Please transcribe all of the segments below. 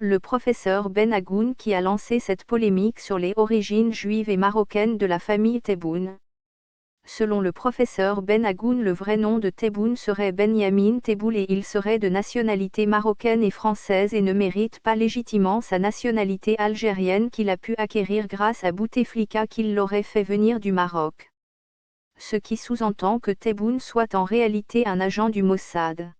Le professeur Ben Agoun qui a lancé cette polémique sur les origines juives et marocaines de la famille Tebboune. Selon le professeur Ben Agoun, le vrai nom de Tebboune serait Benyamin Tebboune et il serait de nationalité marocaine et française et ne mérite pas légitimement sa nationalité algérienne qu'il a pu acquérir grâce à Bouteflika qui l'aurait fait venir du Maroc. Ce qui sous-entend que Tebboune soit en réalité un agent du Mossad.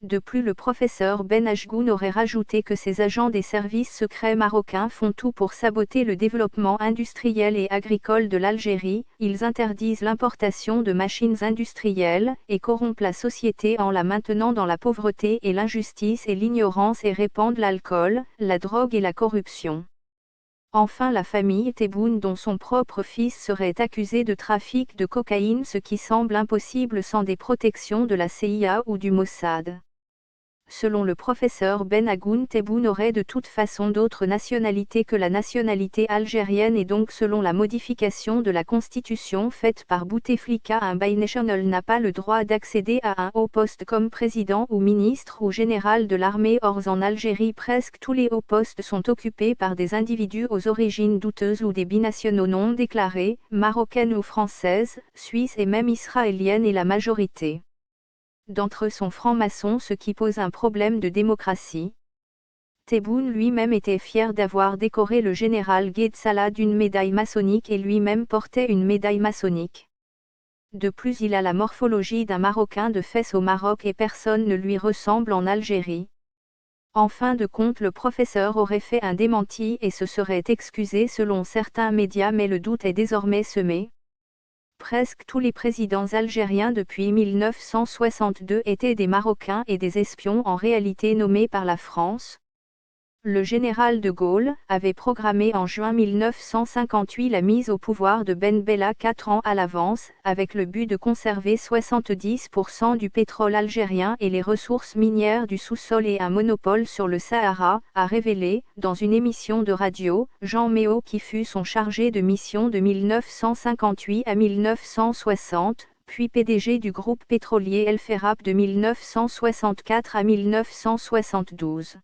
De plus, le professeur Ben Agoun aurait rajouté que ces agents des services secrets marocains font tout pour saboter le développement industriel et agricole de l'Algérie, ils interdisent l'importation de machines industrielles, et corrompent la société en la maintenant dans la pauvreté et l'injustice et l'ignorance et répandent l'alcool, la drogue et la corruption. Enfin, la famille Tebboune dont son propre fils serait accusé de trafic de cocaïne, ce qui semble impossible sans des protections de la CIA ou du Mossad. Selon le professeur Ben Agoun, Tebboune aurait de toute façon d'autres nationalités que la nationalité algérienne et donc selon la modification de la constitution faite par Bouteflika, un binational n'a pas le droit d'accéder à un haut poste comme président ou ministre ou général de l'armée. Or en Algérie presque tous les hauts postes sont occupés par des individus aux origines douteuses ou des binationaux non déclarés, marocaines ou françaises, suisses et même israéliennes et la majorité d'entre eux sont francs-maçons, ce qui pose un problème de démocratie. Tebboune lui-même était fier d'avoir décoré le général Gued Salah d'une médaille maçonnique et lui-même portait une médaille maçonnique. De plus, il a la morphologie d'un Marocain de Fès au Maroc et personne ne lui ressemble en Algérie. En fin de compte, le professeur aurait fait un démenti et se serait excusé selon certains médias, mais le doute est désormais semé. Presque tous les présidents algériens depuis 1962 étaient des Marocains et des espions en réalité nommés par la France. Le général de Gaulle avait programmé en juin 1958 la mise au pouvoir de Ben Bella 4 ans à l'avance, avec le but de conserver 70% du pétrole algérien et les ressources minières du sous-sol et un monopole sur le Sahara, a révélé, dans une émission de radio, Jean Méot qui fut son chargé de mission de 1958 à 1960, puis PDG du groupe pétrolier El Ferrap de 1964 à 1972.